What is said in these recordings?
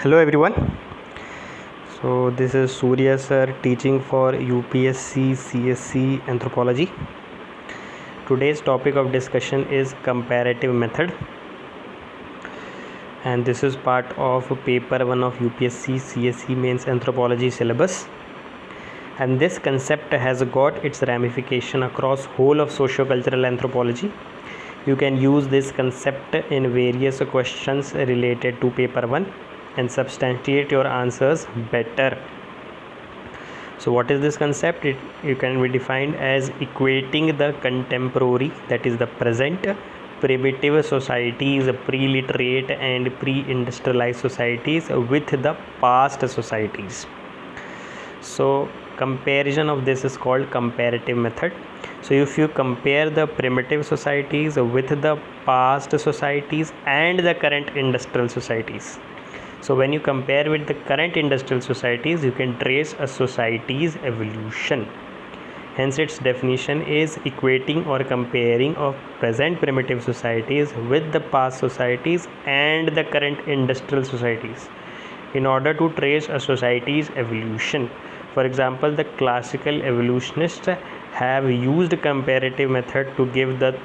Hello everyone. So this is Surya sir teaching for UPSC CSC Anthropology. Today's topic of discussion is comparative method, and this is part of paper 1 of UPSC CSC Mains Anthropology syllabus. And this concept has got its ramification across whole of socio-cultural anthropology. You can use this concept in various questions related to paper 1 and substantiate your answers better. So what is this concept? You can be defined as equating the contemporary, that is the present, primitive societies, pre-literate and pre-industrialized societies with the past societies. So comparison of this is called comparative method. So if you compare the primitive societies with the past societies and the current industrial societies, so when you compare with the current industrial societies, you can trace a society's evolution. Hence its definition is equating or comparing of present primitive societies with the past societies and the current industrial societies in order to trace a society's evolution. For example, the classical evolutionists have used comparative method to give the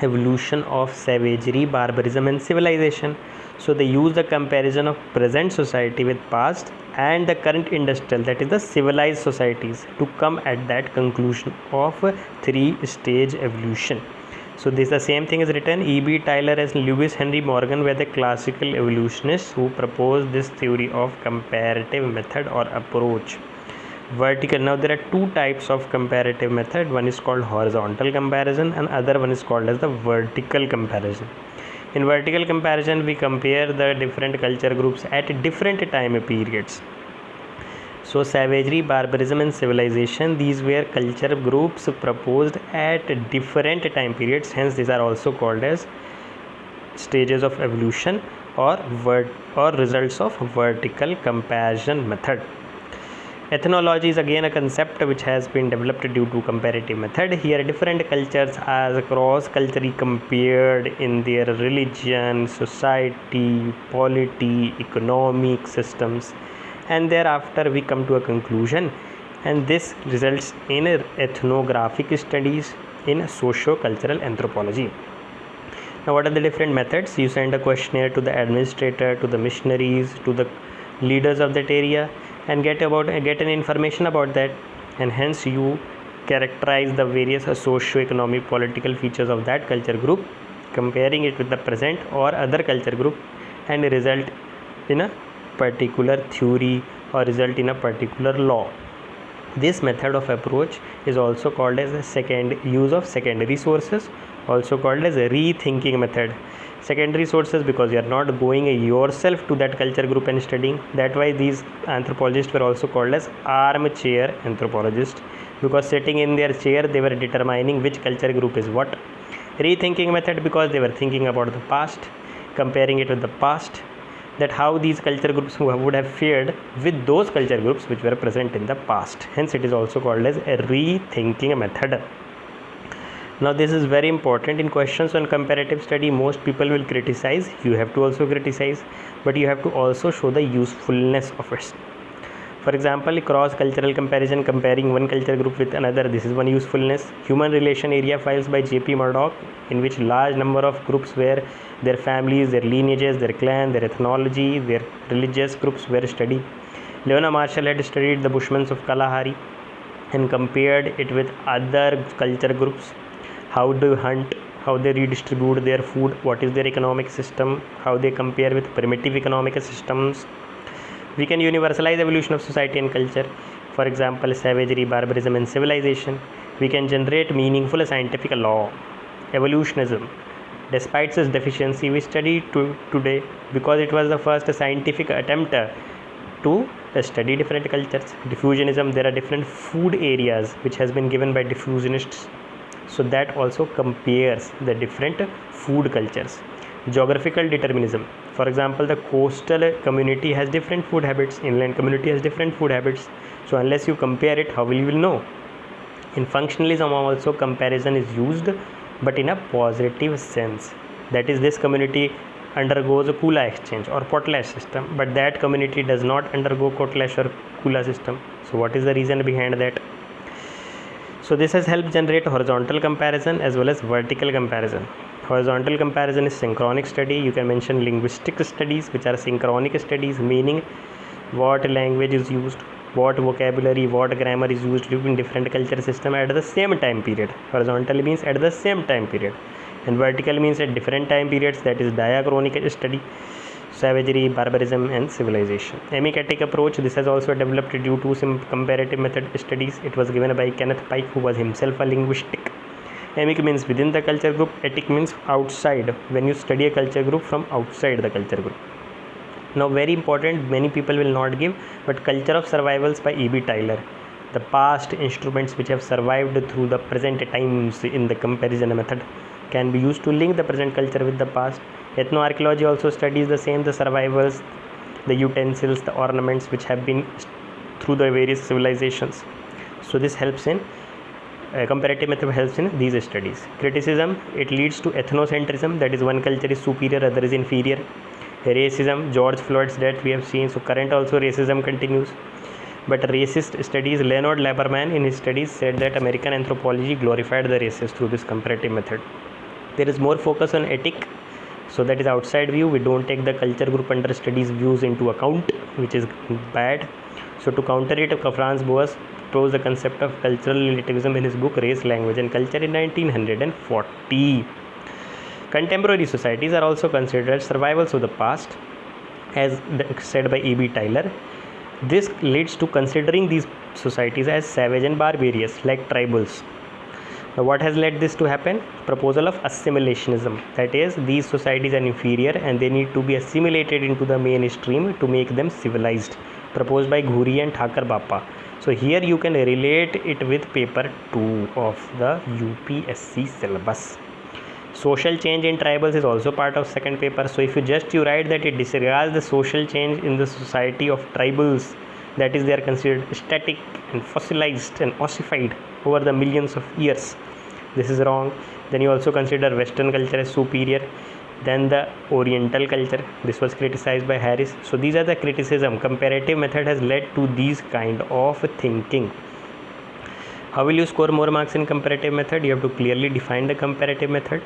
evolution of savagery, barbarism and civilization. So they use the comparison of present society with past and the current industrial, that is the civilized societies, to come at that conclusion of 3-stage evolution. So this the same thing is written. E.B. Tylor and Lewis Henry Morgan were the classical evolutionists who proposed this theory of comparative method or approach. Vertical. Now there are two types of comparative method. One is called horizontal comparison and other one is called as the vertical comparison. In vertical comparison, we compare the different culture groups at different time periods. So savagery, barbarism and civilization, these were culture groups proposed at different time periods. Hence these are also called as stages of evolution or results of vertical comparison method. Ethnology is again a concept which has been developed due to comparative method. Here different cultures are cross-culturally compared in their religion, society, polity, economic systems, and thereafter we come to a conclusion, and this results in ethnographic studies in socio-cultural anthropology. Now what are the different methods? You send a questionnaire to the administrator, to the missionaries, to the leaders of that area, and get an information about that, and hence you characterize the various socio-economic political features of that culture group, comparing it with the present or other culture group, and result in a particular theory or result in a particular law. This method of approach is also called as a use of secondary sources, also called as a rethinking method. Secondary sources because you are not going yourself to that culture group and studying. That why these anthropologists were also called as armchair anthropologists, because sitting in their chair they were determining which culture group is what. Rethinking method because they were thinking about the past, comparing it with the past, that how these culture groups would have fared with those culture groups which were present in the past. Hence it is also called as a rethinking method. Now this is very important. In questions on comparative study, most people will criticize. You have to also criticize, but you have to also show the usefulness of it. For example, cross-cultural comparison, comparing one culture group with another, this is one usefulness. Human relation area files by J.P. Murdoch, in which large number of groups were their families, their lineages, their clan, their ethnology, their religious groups were studied. Leona Marshall had studied the Bushmen of Kalahari and compared it with other culture groups. How they hunt, how they redistribute their food, what is their economic system, how they compare with primitive economic systems. We can universalize evolution of society and culture. For example, savagery, barbarism and civilization. We can generate meaningful scientific law. Evolutionism, despite its deficiency, we study today because it was the first scientific attempt to study different cultures. Diffusionism, there are different food areas which has been given by diffusionists, so that also compares the different food cultures. Geographical determinism, for example, the coastal community has different food habits, inland community has different food habits, so unless you compare it, how will you know? In functionalism also comparison is used, but in a positive sense, that is, this community undergoes a Kula exchange or potlatch system, but that community does not undergo potlatch or Kula system. So what is the reason behind that? So this has helped generate horizontal comparison as well as vertical comparison. Horizontal comparison is synchronic study. You can mention linguistic studies, which are synchronic studies, meaning what language is used, what vocabulary, what grammar is used in different culture system at the same time period. Horizontal means at the same time period, and vertical means at different time periods, that is diachronic study, savagery, barbarism and civilization. Emimetic approach, this has also developed due to some comparative method studies. It was given by Kenneth Pike, who was himself a linguistic. Emic means within the culture group, etic means outside, when you study a culture group from outside the culture group. Now very important, many people will not give, but Culture of Survivals by E.B. Tylor. The past instruments which have survived through the present times in the comparison method can be used to link the present culture with the past. Ethnoarchaeology also studies the same, the survivals, the utensils, the ornaments which have been through the various civilizations. So this helps in comparative method, helps in these studies. Criticism, it leads to ethnocentrism, that is one culture is superior, other is inferior. Racism, George Floyd's death we have seen, so current also racism continues. But racist studies, Leonard Laberman in his studies said that American anthropology glorified the races through this comparative method. There is more focus on ethic, so that is outside view. We don't take the culture group under studies views into account, which is bad. So to counter it, Franz Boas proposed the concept of cultural relativism in his book Race, Language and Culture in 1940. Contemporary societies are also considered survivals of the past, as said by E.B. Tylor. This leads to considering these societies as savage and barbarous, like tribals. Now what has led this to happen? Proposal of assimilationism, that is, these societies are inferior and they need to be assimilated into the mainstream to make them civilized, proposed by Ghuri and Thakar Bappa. So here you can relate it with paper 2 of the UPSC syllabus. Social change in tribals is also part of second paper. So if you write that it disregards the social change in the society of tribals, that is, they are considered static and fossilized and ossified over the millions of years, this is wrong. Then you also consider Western culture as superior, then the Oriental culture, this was criticized by Harris. So these are the criticism. Comparative method has led to these kind of thinking. How will you score more marks in comparative method? You have to clearly define the comparative method,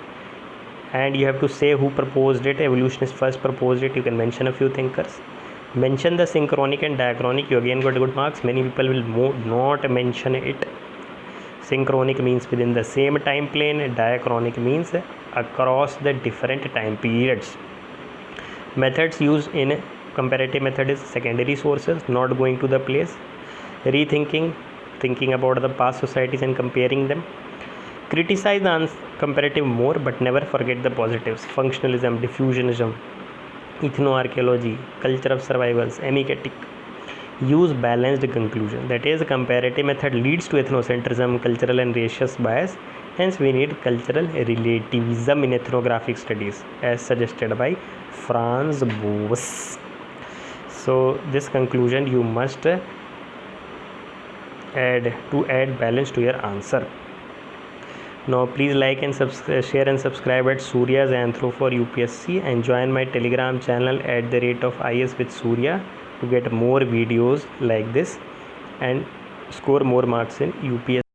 and you have to say who proposed it. Evolutionists first proposed it. You can mention a few thinkers. Mention the synchronic and diachronic, you again got good marks. Many people will not mention it. Synchronic means within the same time plane, diachronic means across the different time periods. Methods used in comparative method is secondary sources, not going to the place, rethinking, thinking about the past societies and comparing them. Criticize the comparative more, but never forget the positives. Functionalism, diffusionism, ethnoarchaeology, culture of survivals, emimetic. Use balanced conclusion, that is, comparative method leads to ethnocentrism, cultural and racial bias. Hence we need cultural relativism in ethnographic studies, as suggested by Franz Boas. So this conclusion you must add balance to your answer. Now please like and share and subscribe at Surya's Anthro for UPSC, and join my Telegram channel at @IS with Surya to get more videos like this and score more marks in UPSC.